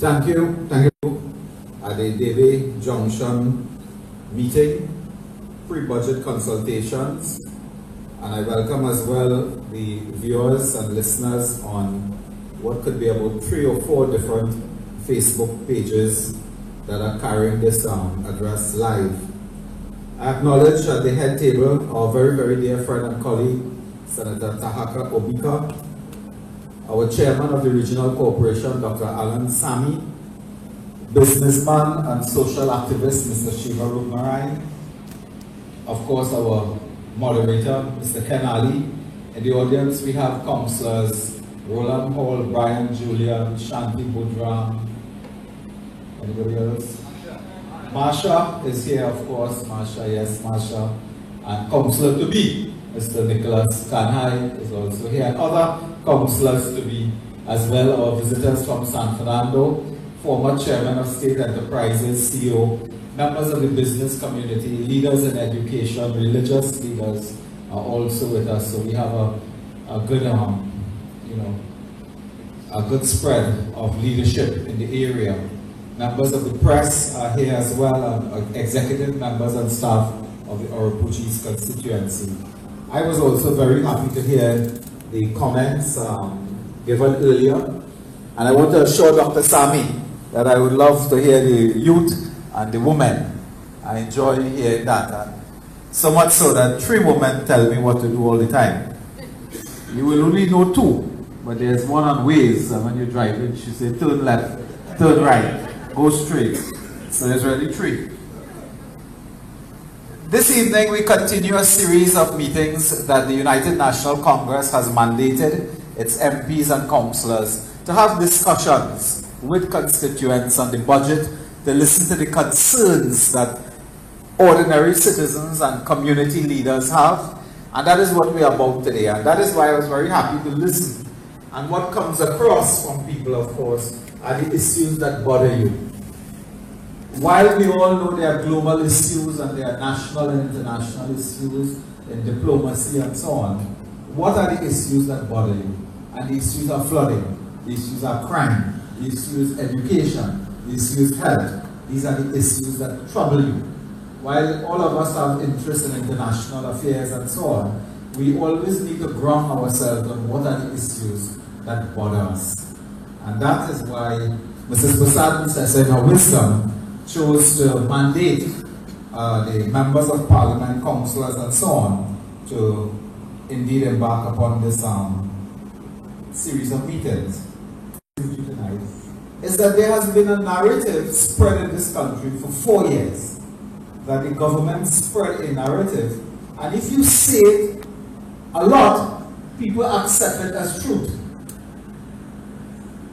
Thank you. At the Debe Junction meeting, pre-budget consultations, and I welcome as well the viewers and listeners on what could be about 3 or 4 different Facebook pages that are carrying this address live. I acknowledge at the head table our very, very dear friend and colleague, Senator Tahaka Obika, our chairman of the Regional Corporation, Dr. Alan Sami, businessman and social activist, Mr. Shiva Rugmarai, of course our moderator, Mr. Ken Ali. In the audience we have councillors Roland Hall, Brian Julian, Shanti Budram. Anybody else? Marsha is here, of course. Marsha, yes, Marsha. And councillor to be, Mr. Nicholas Kanhai is also here. And other councillors to be as well, our visitors from San Fernando, former chairman of State Enterprises, CEO, members of the business community, leaders in education, religious leaders are also with us. So we have a good, a good spread of leadership in the area. Members of the press are here as well, executive members and staff of the Oropouche constituency. I was also very happy to hear the comments given earlier, and I want to assure Dr. Sami that I would love to hear the youth and the women. I enjoy hearing that. So much so that 3 women tell me what to do all the time. You will only know 2, but there's one on Waze, and when you're driving, she says turn left, turn right, go straight. So there's already 3. This evening we continue a series of meetings that the United National Congress has mandated its MPs and councillors to have discussions with constituents on the budget, to listen to the concerns that ordinary citizens and community leaders have. And that is what we are about today. And that is why I was very happy to listen. And what comes across from people, of course, are the issues that bother you. While we all know there are global issues and there are national and international issues in diplomacy and so on, what are the issues that bother you? And the issues are flooding, the issues are crime, the issues education, the issues health. These are the issues that trouble you. While all of us have interest in international affairs and so on, we always need to ground ourselves on what are the issues that bother us. And that is why Mrs. Bosad Nsese, in her wisdom, chose to mandate the members of parliament, councillors and so on to indeed embark upon this series of meetings. Tonight is that there has been a narrative spread in this country for 4 years, that the government spread a narrative, and if you say it a lot, people accept it as truth.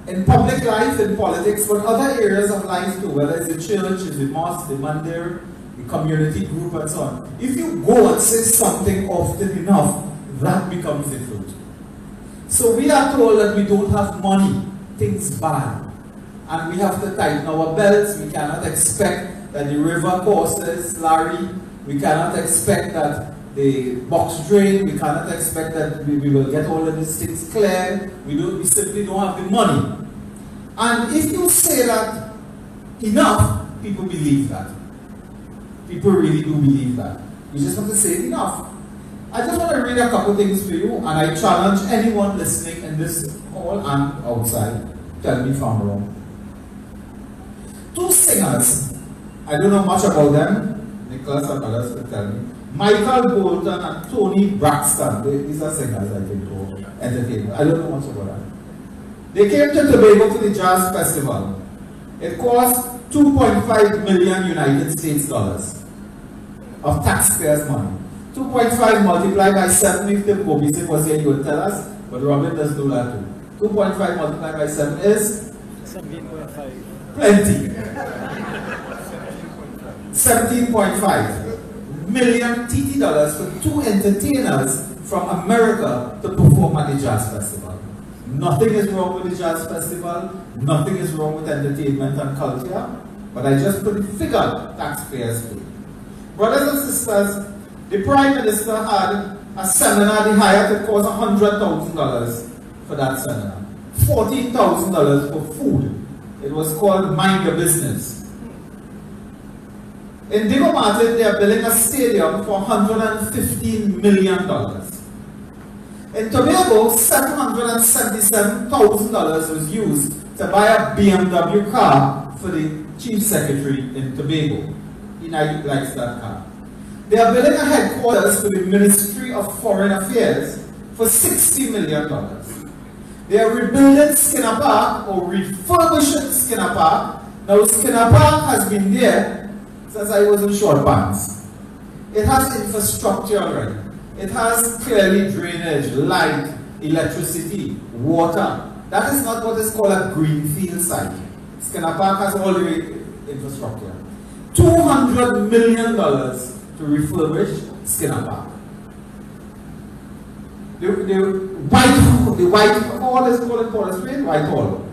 In public life, in politics, but other areas of life too, whether it's the church, it's the mosque, the mandir, the community group and so on. If you go and say something often enough, that becomes the truth. So we are told that we don't have money, things bad. And we have to tighten our belts. We cannot expect that the river courses, Larry. We cannot expect that the box drain. We cannot expect that we will get all of these things cleared. We simply don't have the money. And if you say that enough, people believe that. People really do believe that. You just have to say it enough. I just want to read a couple things for you, and I challenge anyone listening in this hall and outside. Tell me if I'm wrong. 2 singers, I don't know much about them, Nicholas and others will tell me. Michael Bolton and Tony Braxton, these are singers I think, or entertainers. I don't know much about that. They came to Tobago to the Jazz Festival. It cost 2.5 million United States dollars of taxpayers' money. 2.5 multiplied by 7, if the Bobby was here, you will tell us, but Robin does do that too. 2.5 multiplied by 7 is? 17.5. Plenty. 17.5 million TT dollars for 2 entertainers from America to perform at the Jazz Festival. Nothing is wrong with the Jazz Festival, nothing is wrong with entertainment and culture, but I just put the figure taxpayers pay. Brothers and sisters, the Prime Minister had a seminar, the hired, it cost $100,000 for that seminar. $14,000 for food. It was called Mind Your Business. In Diego Martin, they are building a stadium for $115 million. In Tobago, $777,000 was used to buy a BMW car for the chief secretary in Tobago. United likes that car. They are building a headquarters for the Ministry of Foreign Affairs for $60 million. They are rebuilding Skinner Park or refurbishing Skinner Park. Now Skinner Park has been there since I was in short pants. It has infrastructure already. It has clearly drainage, light, electricity, water. That is not what is called a greenfield site. Skinner Park has all the infrastructure. $200 million to refurbish Skinner Park. The Whitehall is called in Port of Spain, Whitehall.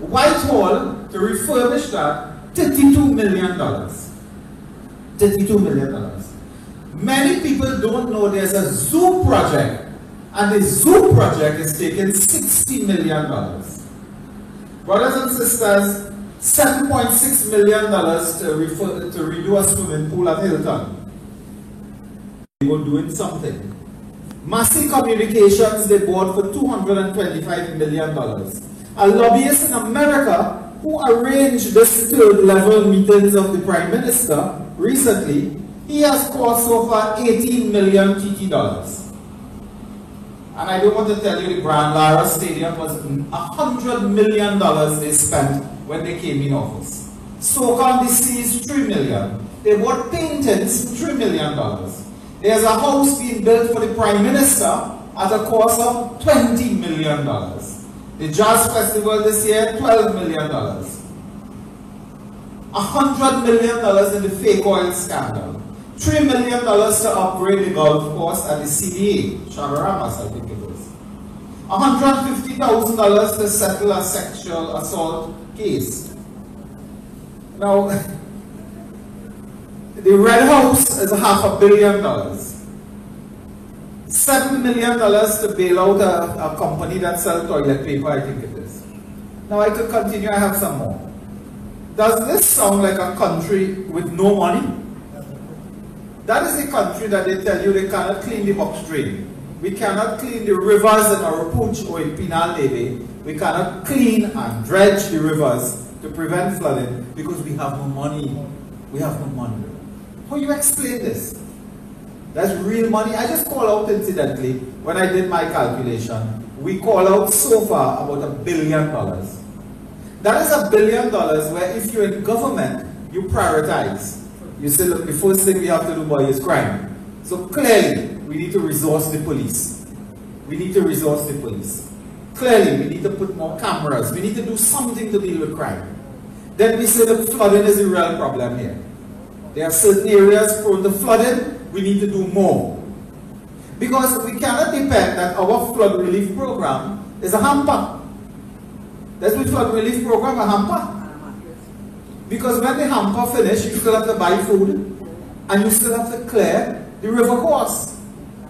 Whitehall, to refurbish that, $32 million. $32 million. Many people don't know there's a zoo project, and the zoo project is taking $60 million. Brothers and sisters, $7.6 million to redo a swimming pool at Hilton. They were doing something. Massey Communications, they bought for $225 million. A lobbyist in America who arranged this third-level meetings of the Prime Minister recently, he has cost so far $18 million TT dollars. And I don't want to tell you the Grand Lara Stadium was $100 million they spent when they came in office. SOCON DC is $3 million. They bought paintings for $3 million. There's a house being built for the Prime Minister at a cost of $20 million. The Jazz Festival this year, $12 million. $100 million in the fake oil scandal. $3 million to upgrade the golf course at the CDA, Chavaramas, I think it was. $150,000 to settle a sexual assault case. Now, the Red House is $500 million. $7 million to bail out a company that sells toilet paper, I think it is. Now I could continue, I have some more. Does this sound like a country with no money? That is the country that they tell you they cannot clean the box drain. We cannot clean the rivers in Arapuch or in Pinal Leve. We cannot clean and dredge the rivers to prevent flooding because we have no money. We have no money. How do you explain this? That's real money. I just call out incidentally, when I did my calculation, we call out so far about $1 billion. That is $1 billion where if you're in government, you prioritize. You say, look, the first thing we have to do, boy, is crime. So clearly, we need to resource the police. We need to resource the police. Clearly, we need to put more cameras. We need to do something to deal with crime. Then we say the flooding is a real problem here. There are certain areas prone to flooding. We need to do more. Because we cannot depend that our flood relief program is a hamper. That's the flood relief program, a hamper. Because when the hamper finishes, you still have to buy food, and you still have to clear the river course,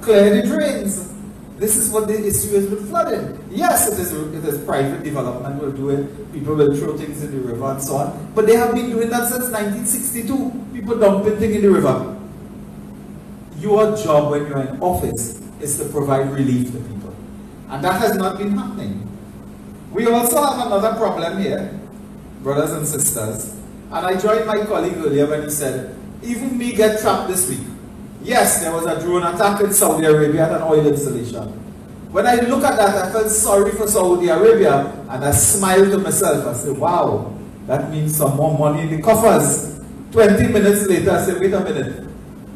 clear the drains. This is what the issue is with flooding. Yes, it is private development will do it, people will throw things in the river and so on, but they have been doing that since 1962, people dumping things in the river. Your job when you're in office is to provide relief to people, and that has not been happening. We also have another problem here, brothers and sisters. And I joined my colleague earlier when he said, even me get trapped this week. Yes, there was a drone attack in Saudi Arabia at an oil installation. When I look at that, I felt sorry for Saudi Arabia, and I smiled to myself. I said, wow, that means some more money in the coffers. 20 minutes later, I said, wait a minute,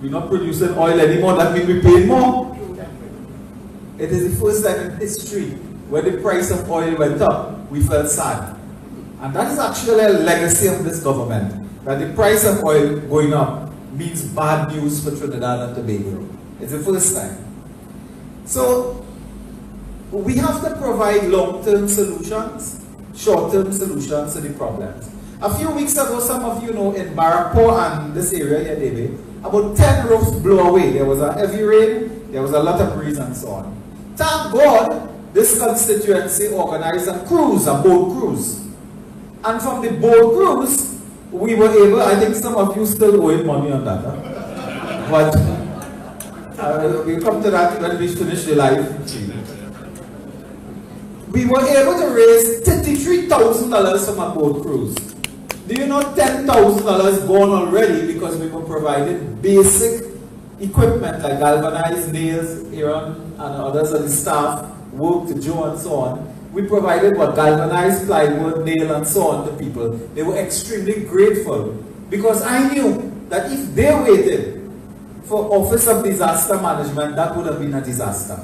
we're not producing oil anymore, that means we're paying more. It is the first time in history when the price of oil went up, we felt sad. And that is actually a legacy of this government, that the price of oil going up means bad news for Trinidad and Tobago. It's the first time. So, we have to provide long-term solutions, short-term solutions to the problems. A few weeks ago, some of you know, in Barapur and this area here, David, about 10 roofs blew away. There was a heavy rain, there was a lot of breeze and so on. Thank God, this constituency organized a cruise, a boat cruise. And from the boat cruise, we were able, I think some of you still owing money on that, huh? But we'll come to that when we finish the live stream. We were able to raise $33,000 from a boat cruise. Do you know $10,000 gone already because we were providing basic equipment like galvanized nails, Aaron and others of the staff worked to Joe and so on. We provided what galvanized plywood, nail and so on to people. They were extremely grateful because I knew that if they waited for Office of Disaster Management, that would have been a disaster.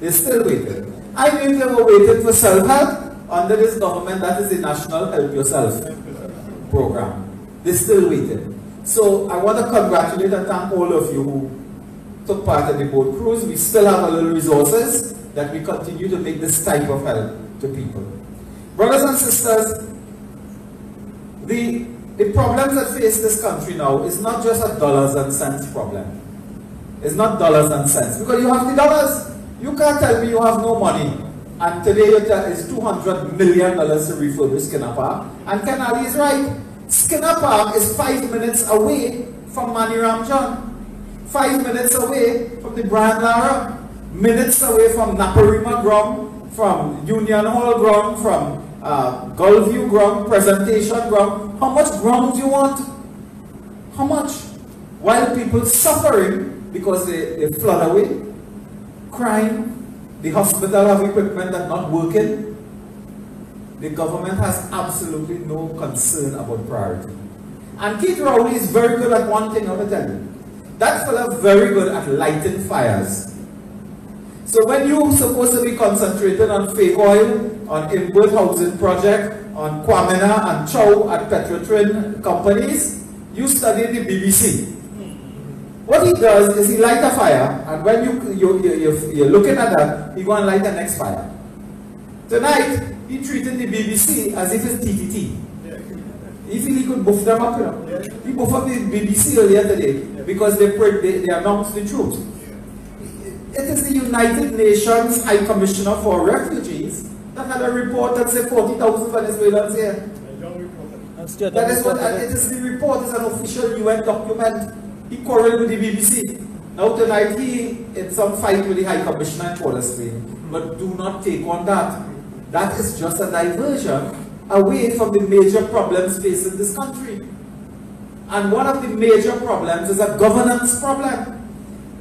They still waited. I knew they were waiting for self-help under this government, that is the National Help Yourself program. They still waited. So I want to congratulate and thank all of you who took part in the boat cruise. We still have a little resources that we continue to make this type of help to people. Brothers and sisters, the problems that face this country now is not just a dollars and cents problem. It's not dollars and cents because you have the dollars. You can't tell me you have no money. And today it's $200 million to refurbish Skinner Park. And Ken Ali is right. Skinner Park is 5 minutes away from Mani Ramjan. 5 minutes away from the Brian Lara. Minutes away from Naparima ground, from Union Hall ground, from Gullview ground, Presentation ground. How much ground do you want? How much? While people suffering because they flood away, crime, the hospital have equipment that's not working. The government has absolutely no concern about priority. And Keith Rowley is very good at one thing, I will tell you. That fella is very good at lighting fires. So when you're supposed to be concentrated on fake oil, on Imbert Housing Project, on Kwamina and Chow at Petrotrin companies, you study the BBC. What he does is he light a fire, and when you're looking at that, he go and light the next fire. Tonight, he treated the BBC as if it's TTT. He feel he could buff them up, you know. He buffed up the BBC earlier today because they announced the truth. It is the United Nations High Commissioner for Refugees that had a report that said 40,000 Venezuelans here. That is what it is. The report is an official UN document. He quarreled with the BBC. Now tonight he in some fight with the High Commissioner in Port of Spain. But do not take on that. That is just a diversion away from the major problems facing this country. And one of the major problems is a governance problem.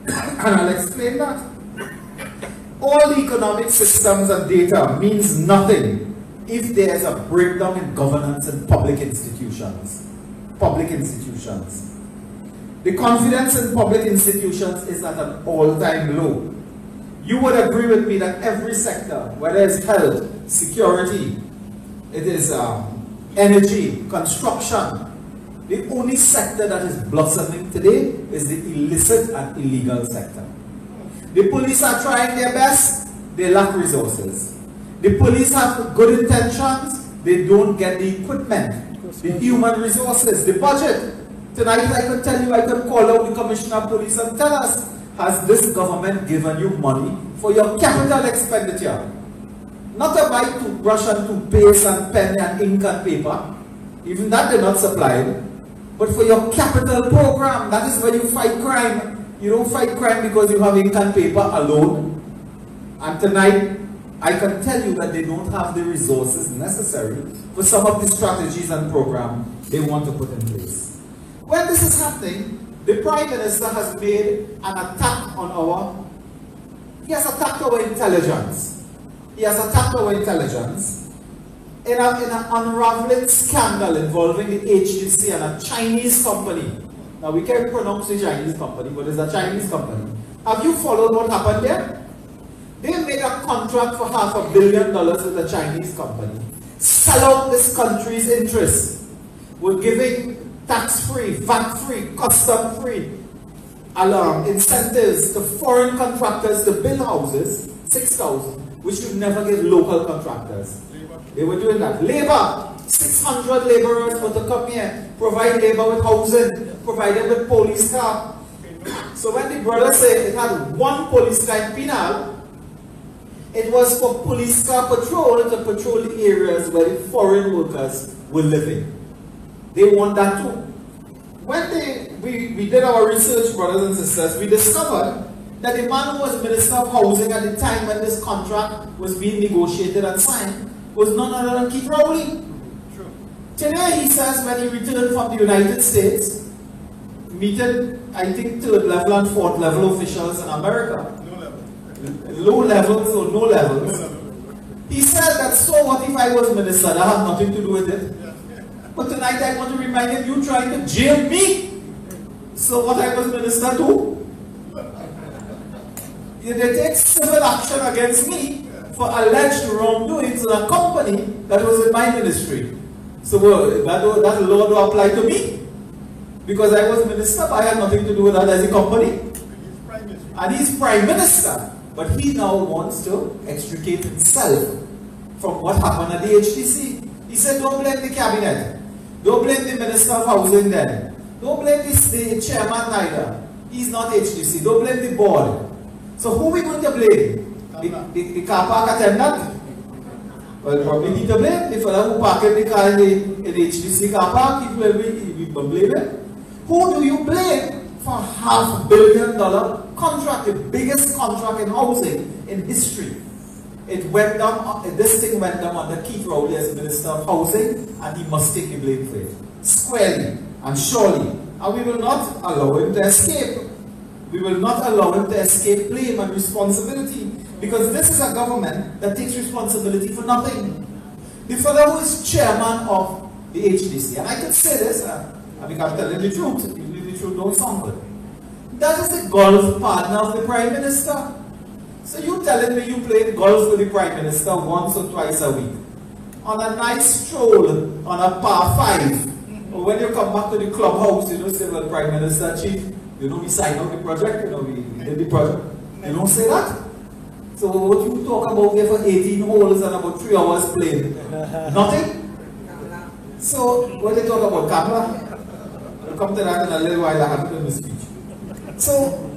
And I'll explain that. All the economic systems and data means nothing if there is a breakdown in governance in public institutions. Public institutions. The confidence in public institutions is at an all-time low. You would agree with me that every sector, whether it's health, security, it is energy, construction, the only sector that is blossoming today is the illicit and illegal sector. The police are trying their best, they lack resources. The police have good intentions, they don't get the equipment, the human resources, the budget. Tonight I could tell you, I could call out the Commissioner of Police and tell us, has this government given you money for your capital expenditure? Not to buy toothbrush and toothpaste and pen and ink and paper. Even that they're not supplying. But for your capital program, that is where you fight crime. You don't fight crime because you have ink and paper alone. And tonight, I can tell you that they don't have the resources necessary for some of the strategies and programs they want to put in place. When this is happening, the Prime Minister has made an attack on he has attacked our intelligence. He has attacked our intelligence in an unraveling scandal involving the HDC and a Chinese company. Now we can't pronounce the Chinese company, but it's a Chinese company. Have you followed what happened there? They made a contract for $500 million with a Chinese company. Sell out this country's interests. We're giving tax-free, VAT-free, custom-free incentives to foreign contractors to build houses, 6,000, which would never give local contractors. They were doing that. Labor, 600 laborers were to come here, provide labor with housing, provide them with police car. So when the brother said it had one police car in Penal, It was for police car patrol to patrol the areas where the foreign workers were living. They want that too. When we did our research, brothers and sisters, we discovered that the man who was Minister of Housing at the time when this contract was being negotiated and signed was none other than Keith Rowley. Today he says when he returned from the United States, meeting, I think, third level and fourth level officials in America, low levels or no levels, he said that, so what if I was minister? That had nothing to do with it. But tonight I want to remind him, you trying to jail me. So what I was minister do? They take civil action against me for alleged wrongdoings in a company that was in my ministry. So that law don't apply to me. Because I was minister, but I had nothing to do with that as a company. And he's prime minister. But he now wants to extricate himself from what happened at the HTC. He said, don't blame the cabinet. Don't blame the Minister of Housing then. Don't blame the chairman neither. He's not HTC. Don't blame the board. So who are we going to blame? The car park attendant? Well, probably need to blame the fellow who parked the car in the HTC car park. He will blame him. Who do you blame for a $500 million contract, the biggest contract in housing in history? It went down, this thing went down under Keith Rowley as Minister of Housing, and he must take the blame for it. Squarely and surely. And we will not allow him to escape. We will not allow him to escape blame and responsibility, because this is a government that takes responsibility for nothing. The fellow who is chairman of the HDC, and I can say this, I mean, I'm telling the truth, even if the truth don't sound good. That is the golf partner of the Prime Minister. So you telling me you played golf with the Prime Minister once or twice a week, on a nice stroll, on a par 5, or when you come back to the clubhouse, you know, say, well, Prime Minister, Chief, you know, we signed out the project, you know, we did the project. You don't say that? So what you talk about there for 18 holes and about 3 hours playing? Nothing? So what they talk about, Kamala? We'll come to that in a little while. I have to do the speech. So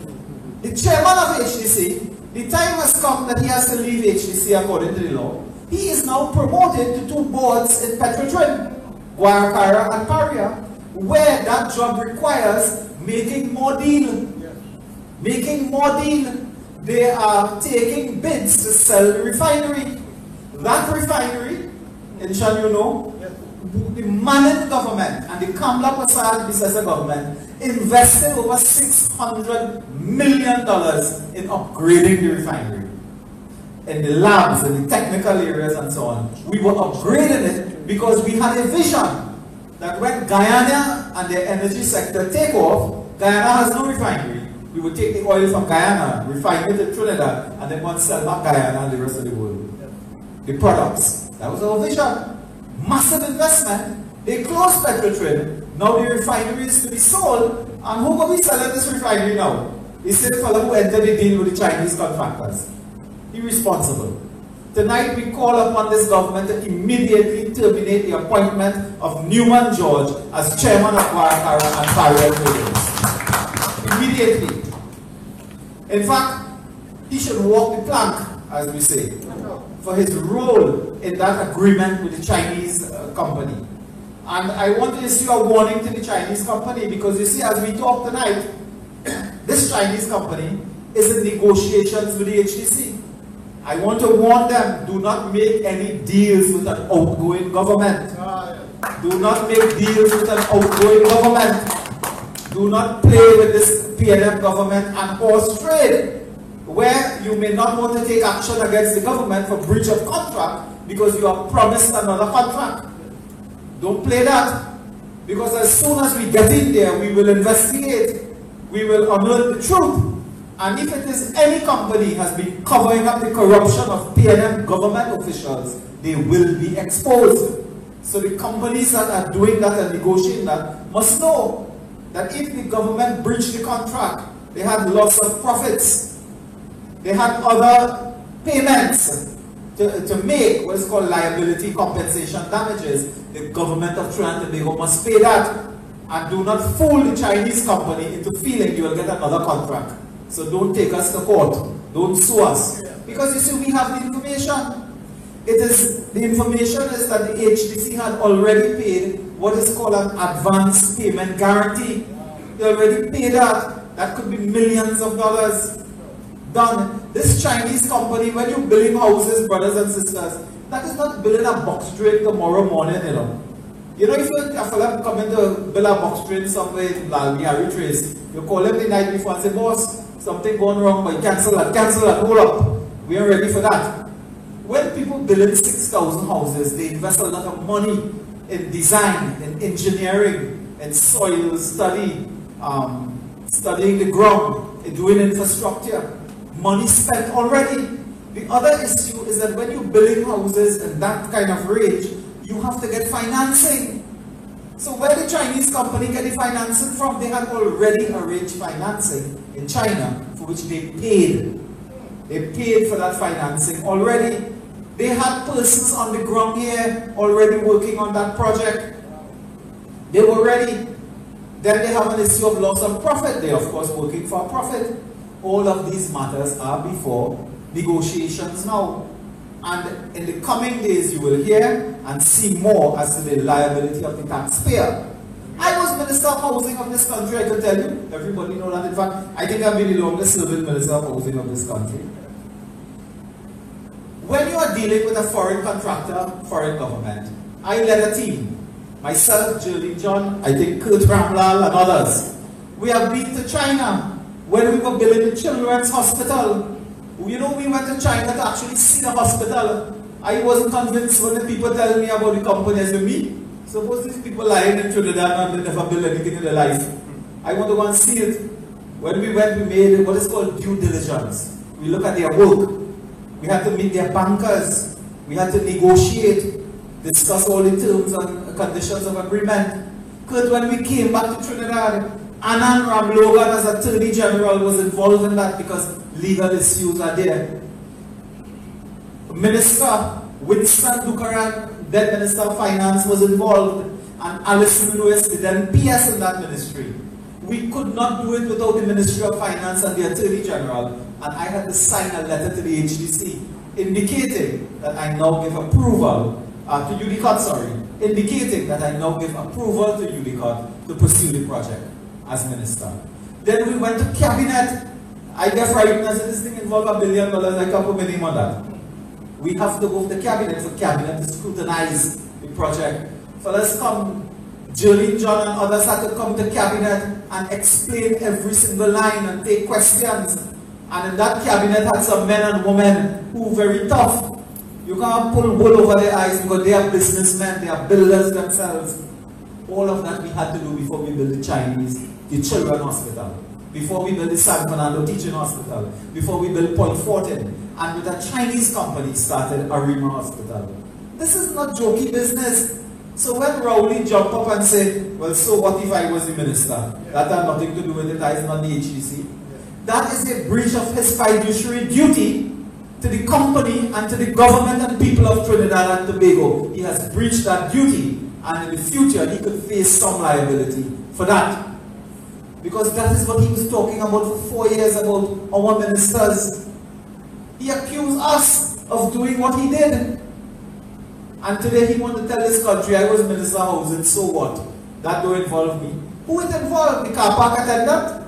the chairman of HTC, the time has come that he has to leave HTC according to the law. He is now promoted to 2 boards in Petrotrin, Guaracara and Paria, where that job requires making more deal. Making more deal. They are taking bids to sell the refinery. That refinery, and shall you know, the Manin government and the Kamla Prasad Bisesa government invested over $600 million in upgrading the refinery. In the labs, in the technical areas and so on. We were upgrading it because we had a vision that when Guyana and the energy sector take off, Guyana has no refinery. We would take the oil from Guyana, refine it in Trinidad, and then go and sell back Guyana and the rest of the world. The products. That was our vision. Massive investment. They closed Petrotrin. Now the refinery is to be sold. And who will be selling this refinery now? The same fellow who entered the deal with the Chinese contractors. Irresponsible. Tonight we call upon this government to immediately terminate the appointment of Newman George as chairman of Guaracara and Paria Holdings. Immediately. In fact, he should walk the plank, as we say, for his role in that agreement with the Chinese company. And I want to issue a warning to the Chinese company, because you see, as we talk tonight, this Chinese company is in negotiations with the HTC. I want to warn them, do not make any deals with an outgoing government. Do not make deals with an outgoing government. Do not play with this PNM government and horse trade, where you may not want to take action against the government for breach of contract because you are promised another contract. Don't play that, because as soon as we get in there, we will investigate, we will unearth the truth. And if it is any company has been covering up the corruption of PNM government officials, they will be exposed. So the companies that are doing that and negotiating that must know that if the government breached the contract, they had lots of profits. They had other payments to make, what is called liability compensation damages. The government of Trinidad and Tobago must pay that. And do not fool the Chinese company into feeling you will get another contract. So don't take us to court. Don't sue us. Because you see, we have the information. The information is that the HDC had already paid what is called an advance payment guarantee. They already paid that. That could be millions of dollars. Done. This Chinese company, when you're building houses, brothers and sisters, that is not building a box drain tomorrow morning, you know. You know, if a fella come in to build a box drain somewhere in Lalmi, Trace, you call him the night before and say, boss, something going wrong, but cancel that, hold up. We are ready for that. When people build 6,000 houses, they invest a lot of money in design, in engineering, in soil study, studying the ground, in doing infrastructure. Money spent already. The other issue is that when you're building houses in that kind of range, you have to get financing. So where the Chinese company get the financing from? They had already arranged financing in China, for which they paid. They paid for that financing already. They had persons on the ground here already working on that project. They were ready. Then they have an issue of loss of profit. They, of course, working for a profit. All of these matters are before negotiations now. And in the coming days, you will hear and see more as to the liability of the taxpayer. I was Minister of Housing of this country, I can tell you. Everybody knows that. In fact, I think I've been the longest serving Minister of Housing of this country. When you are dealing with a foreign contractor, foreign government, I led a team. Myself, Jerlene John, I think Kurt Ramlal and others. We have been to China when we were building the children's hospital. You know, we went to China to actually see the hospital. I wasn't convinced when the people tell me about the companies with me. Suppose these people lying in Trinidad and they never build anything in their life. I want to go and see it. When we went, we made what is called due diligence. We look at their work. We had to meet their bankers. We had to negotiate, discuss all the terms and conditions of agreement. Because when we came back to Trinidad, Anand Ramlogan as Attorney General was involved in that because legal issues are there. Minister Winston Dukaran, then Minister of Finance, was involved, and Alison Lewis, the then PS in that ministry. We could not do it without the Ministry of Finance and the Attorney General, and I had to sign a letter to the HDC indicating that I now give approval to UDCOT, indicating that I now give approval to UDCOT to pursue the project as minister. Then we went to cabinet. I get frightened as this thing involved $1 billion. I can't put my name on that. We have to go to the cabinet for cabinet to scrutinize the project. Fellas come, Jerlene John and others had to come to cabinet and explain every single line and take questions. And in that cabinet had some men and women who were very tough. You can't pull wool over their eyes because they are businessmen, they are builders themselves. All of that we had to do before we built the Children's Hospital, before we built the San Fernando Teaching Hospital, before we built Point Fortin, and with a Chinese company started Arima Hospital. This is not jokey business. So when Rowley jumped up and said, well, so what if I was the minister? That had nothing to do with it, I is not the HDC. That is a breach of his fiduciary duty to the company and to the government and people of Trinidad and Tobago. He has breached that duty, and in the future he could face some liability for that. Because that is what he was talking about for 4 years about our ministers. He accused us of doing what he did. And today he wants to tell this country, I was Minister of Housing, so what? That don't involve me. Who it involved? The car park attendant?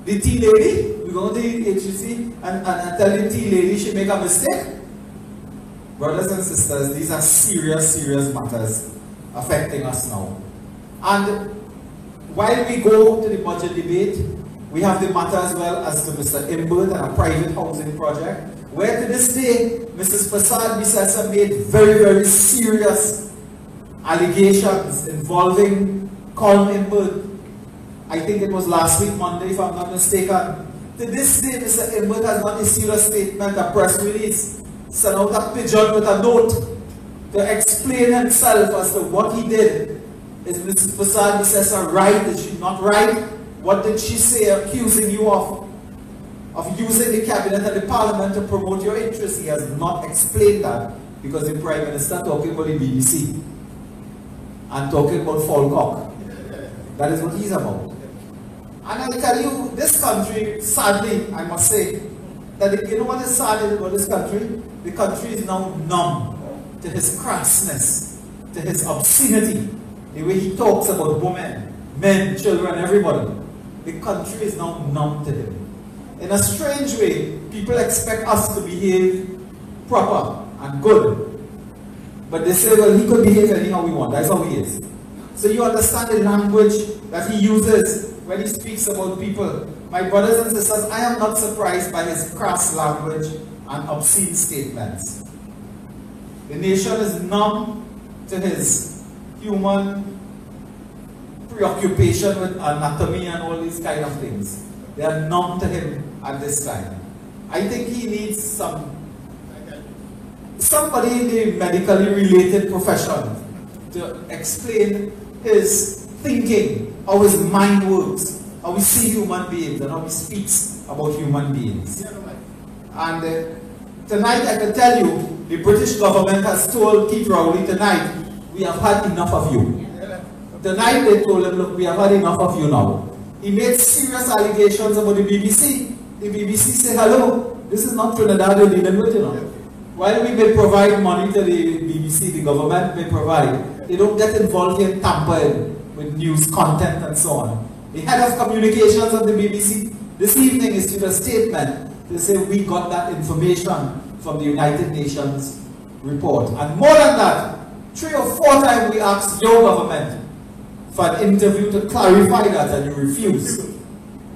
The tea lady? We go to the HDC and tell the tea lady she make a mistake? Brothers and sisters, these are serious, serious matters affecting us now. And while we go to the budget debate, we have the matter as well as to Mr. Imbert and a private housing project, where to this day, Mrs. Prasad Bisesa made very, very serious allegations involving Colin Imbert. I think it was last week, Monday, if I'm not mistaken. To this day, Mr. Imbert has not issued a statement, a press release, sent out a pigeon with a note to explain himself as to what he did. Is Mrs. Prasad Bisesa right? Is she not right? What did she say accusing you of using the cabinet and the parliament to promote your interests? He has not explained that because the Prime Minister talking about the BBC and talking about Falcock. That is what he's about. And I tell you, this country, sadly, I must say, that you know what is sad about this country? The country is now numb to his crassness, to his obscenity, the way he talks about women, men, children, everybody. The country is now numb to him. In a strange way, people expect us to behave proper and good. But they say, well, he could behave anyhow we want. That's how he is. So you understand the language that he uses when he speaks about people. My brothers and sisters, I am not surprised by his crass language and obscene statements. The nation is numb to his human preoccupation with anatomy and all these kind of things. They are numb to him at this time. I think he needs somebody in the medically related profession to explain his thinking, how his mind works, how we see human beings, and how he speaks about human beings. And tonight I can tell you, the British government has told Keith Rowley tonight, we have had enough of you. Tonight they told him, look, we have had enough of you now. He made serious allegations about the BBC. The BBC say, hello, this is not Trinidad you're dealing with, you know. While we may provide money to the BBC, the government may provide, they don't get involved in tampering with news content and so on. The head of communications of the BBC this evening issued a statement to say we got that information from the United Nations report. And more than that, 3 or 4 times we asked your government for an interview to clarify that, and you refused.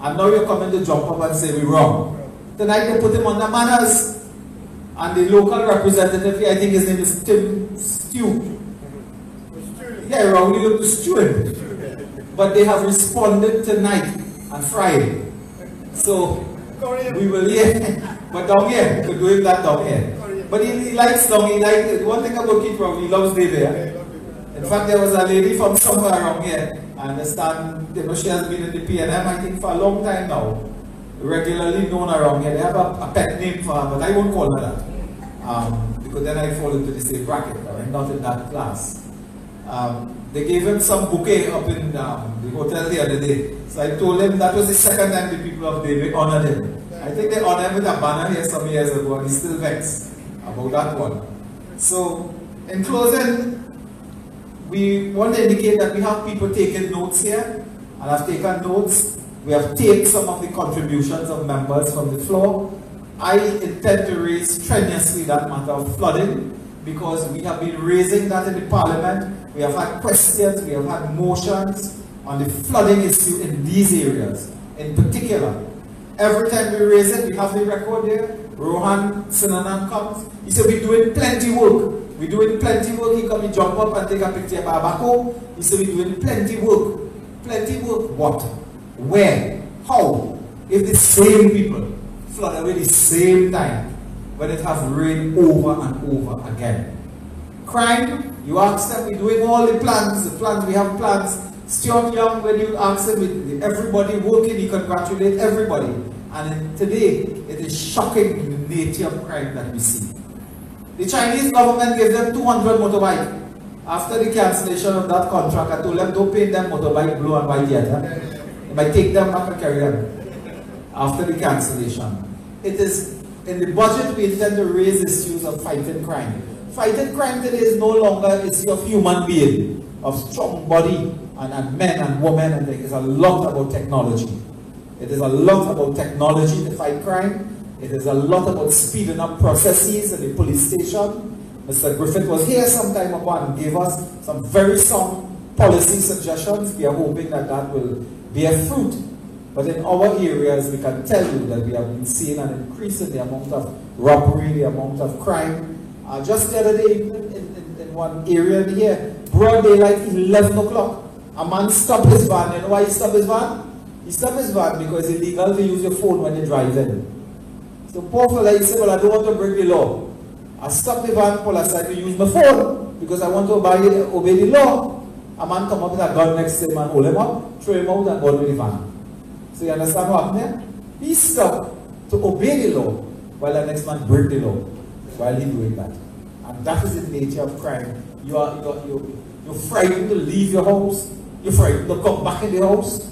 And now you're coming to jump up and say we're wrong. Tonight they put him under manners. And the local representative, I think his name is Tim Stew. Yeah, Rowley looked to Stewart. But they have responded tonight and Friday. So we will hear. But down here, we're doing that down here. But he likes down. He likes one thing about Keith Rowley, he loves David. In fact, there was a lady from somewhere around here. I understand, you know, she has been in the PNM, I think, for a long time now. Regularly known around here. They have a pet name for her, but I won't call her that. Because then I fall into the same bracket. I'm not in that class. They gave him some bouquet up in the hotel the other day. So I told him that was the second time the people of David honored him. I think they honored him with a banner here some years ago, and he's still vexed about that one. So, in closing, we want to indicate that we have people taking notes here, and I've taken notes. We have taken some of the contributions of members from the floor. I intend to raise strenuously that matter of flooding, because we have been raising that in the parliament. We have had questions, we have had motions on the flooding issue in these areas in particular. Every time we raise it, we have the record there. Rohan Sinanan comes. He said, we're doing plenty work. We're doing plenty work. He come, he jump up and take a picture of Abako. He said, we're doing plenty work. Plenty work. What? Where? How? If the same people flood away the same time when it has rained over and over again. Crime, you ask them, we're doing all the plans, we have plans. Stuart Young, when you ask him, with everybody working, he congratulates everybody. And today, it is shocking the nature of crime that we see. The Chinese government gave them 200 motorbikes. After the cancellation of that contract, I told them, don't pay them motorbike blue and white yet. Huh? They might take them back and carry them after the cancellation. It is in the budget we intend to raise issues of fighting crime. Fighting crime today is no longer an issue of human being, of strong body and men and women, and it is a lot about technology. It is a lot about technology to fight crime. It is a lot about speeding up processes in the police station. Mr. Griffith was here some time ago and gave us some very sound policy suggestions. We are hoping that that will bear fruit. But in our areas, we can tell you that we have been seeing an increase in the amount of robbery, the amount of crime. Just the other day, in one area here, broad daylight, 11 o'clock, a man stopped his van. You know why he stopped his van? He stopped his van because it's illegal to use your phone when you're driving. So poor fella, he said, well, I don't want to break the law. I stopped the van, pull aside to use my phone because I want to obey the law. A man come up with a gun next to him and hold him up, throw him out and go with the van. So you understand what happened there? He stopped to obey the law while the next man break the law while he's doing that. And that is the nature of crime. You're frightened to leave your house. You're frightened to come back in the house.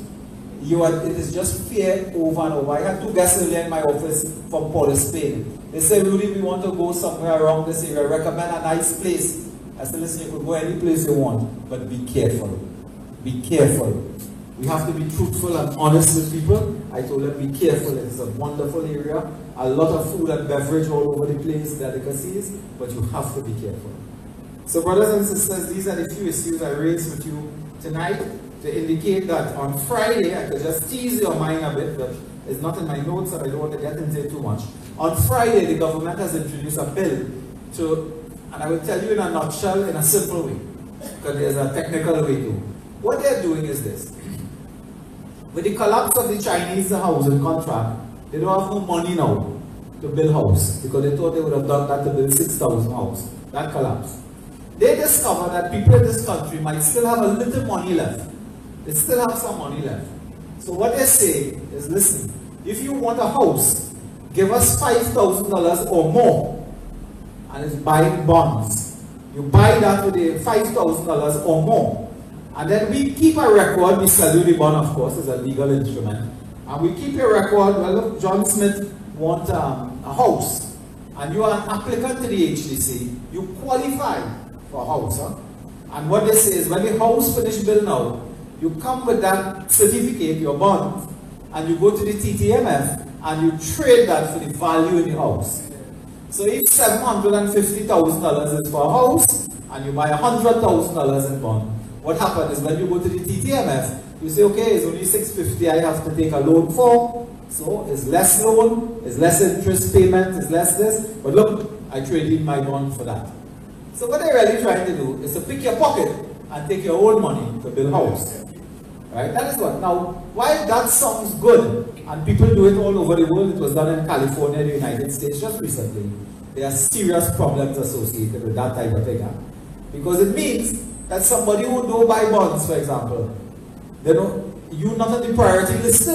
it is just fear over and over. I had 2 guests earlier in my office from Port of Spain. They said, Rudy, we want to go somewhere around this area. Recommend a nice place. I said, listen, you could go any place you want, but be careful. Be careful. We have to be truthful and honest with people. I told them, be careful. It's a wonderful area. A lot of food and beverage all over the place, delicacies, but you have to be careful. So brothers and sisters, these are the few issues I raised with you tonight to indicate that on Friday, I could just tease your mind a bit, but it's not in my notes and I don't want to get into it too much. On Friday, the government has introduced a bill to, and I will tell you in a nutshell, in a simple way, because there's a technical way too. What they're doing is this. With the collapse of the Chinese housing contract, they don't have no money now to build house, because they thought they would have done that to build 6,000 houses. That collapsed. They discovered that people in this country might still have a little money left. They still have some money left. So what they say is, listen, if you want a house, give us $5,000 or more, and it's buying bonds. You buy that with the $5,000 or more, and then we keep a record. We sell you the bond, of course, as a legal instrument, and we keep a record. Well, look, John Smith wants a house, and you are an applicant to the HDC. You qualify for a house, huh? And what they say is, when the house finish build now, you come with that certificate, your bond, and you go to the TTMF and you trade that for the value in the house. So if $750,000 is for a house and you buy $100,000 in bond, what happens is when you go to the TTMF, you say, okay, it's only $650 I have to take a loan for, so it's less loan, it's less interest payment, it's less this, but look, I traded my bond for that. So what they're really trying to do is to pick your pocket and take your own money to build a house. Right? That is what. Now, while that sounds good, and people do it all over the world, it was done in California, the United States, just recently, there are serious problems associated with that type of thing. Because it means that somebody who don't buy bonds, for example, you're not on the priority list.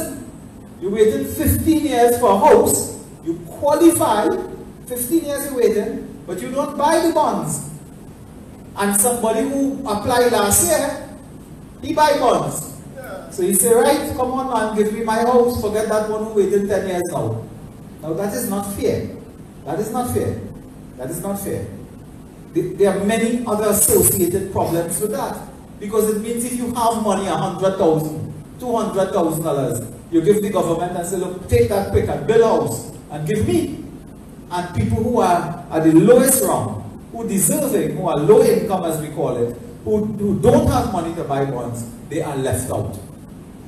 You waited 15 years for a house, you qualify, 15 years you waited, but you don't buy the bonds. And somebody who applied last year, he buy bonds. So he say, right, come on man, give me my house, forget that one who waited 10 years now. Now that is not fair. That is not fair. That is not fair. There are many other associated problems with that. Because it means if you have money, $100,000, $200,000, you give the government and say, look, take that quick and build a house and give me. And people who are at the lowest rung, who deserving, who are low income as we call it, who don't have money to buy bonds, they are left out.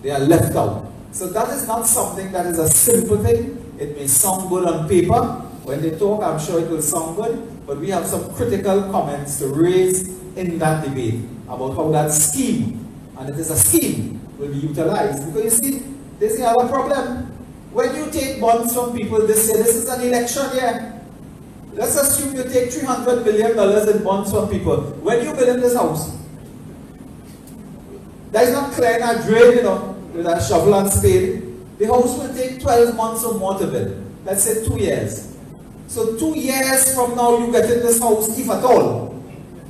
They are left out. So that is not something that is a simple thing. It may sound good on paper. When they talk, I'm sure it will sound good. But we have some critical comments to raise in that debate about how that scheme, and it is a scheme, will be utilized. Because you see, there's the other problem. When you take bonds from people this year, this is an election year. Let's assume you take $300 million in bonds from people. When you build in this house, that is not clearing a drain, you know, with a shovel and spade. The house will take 12 months or more to build. Let's say 2 years. So 2 years from now, you get in this house, if at all.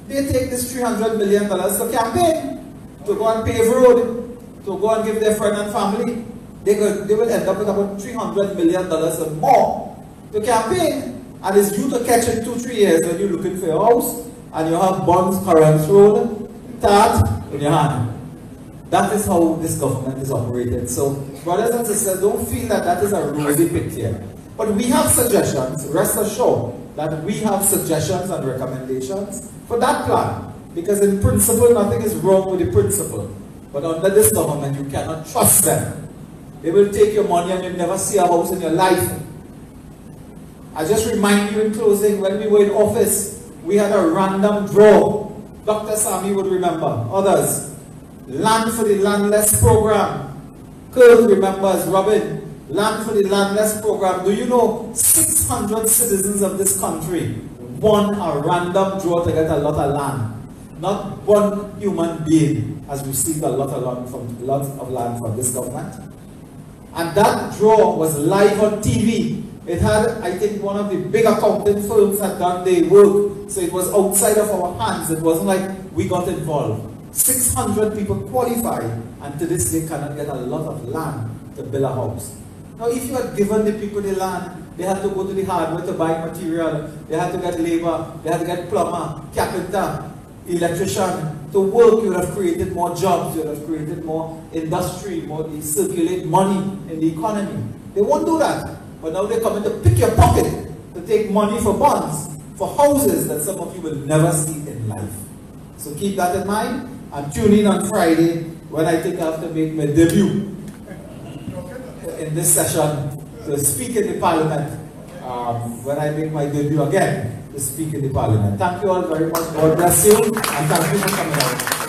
They take this $300 million to campaign, to go and pave road, to go and give their friend and family. They will end up with about $300 million or more to campaign. And it's you to catch in 2-3 years when you're looking for your house and you have bonds, current road, tart in your hand. That is how this government is operated. So, brothers and sisters, don't feel that that is a rosy picture. But we have suggestions. Rest assured that we have suggestions and recommendations for that plan. Because in principle, nothing is wrong with the principle. But under this government, you cannot trust them. They will take your money and you'll never see a house in your life. I just remind you in closing, when we were in office, we had a random draw. Dr. Sami would remember, others. Land for the Landless program. Kurt remembers, Robin, Land for the Landless program. Do you know 600 citizens of this country won a random draw to get a lot of land? Not one human being has received a lot of land from this government. And that draw was live on TV. It had, I think, one of the big accounting firms had done their work, so it was outside of our hands. It wasn't like we got involved. 600 people qualify, and to this day cannot get a lot of land to build a house. Now, if you had given the people the land, they had to go to the hardware to buy material, they had to get labor, they had to get plumber, carpenter, electrician to work. You would have created more jobs, you would have created more industry, more circulate money in the economy. They won't do that. But now they're coming to pick your pocket to take money for bonds, for houses that some of you will never see in life. So keep that in mind, and tune in on Friday when I think I have to make my debut in this session to speak in the Parliament, when I make my debut again to speak in the Parliament. Thank you all very much. God bless you, and thank you for coming out.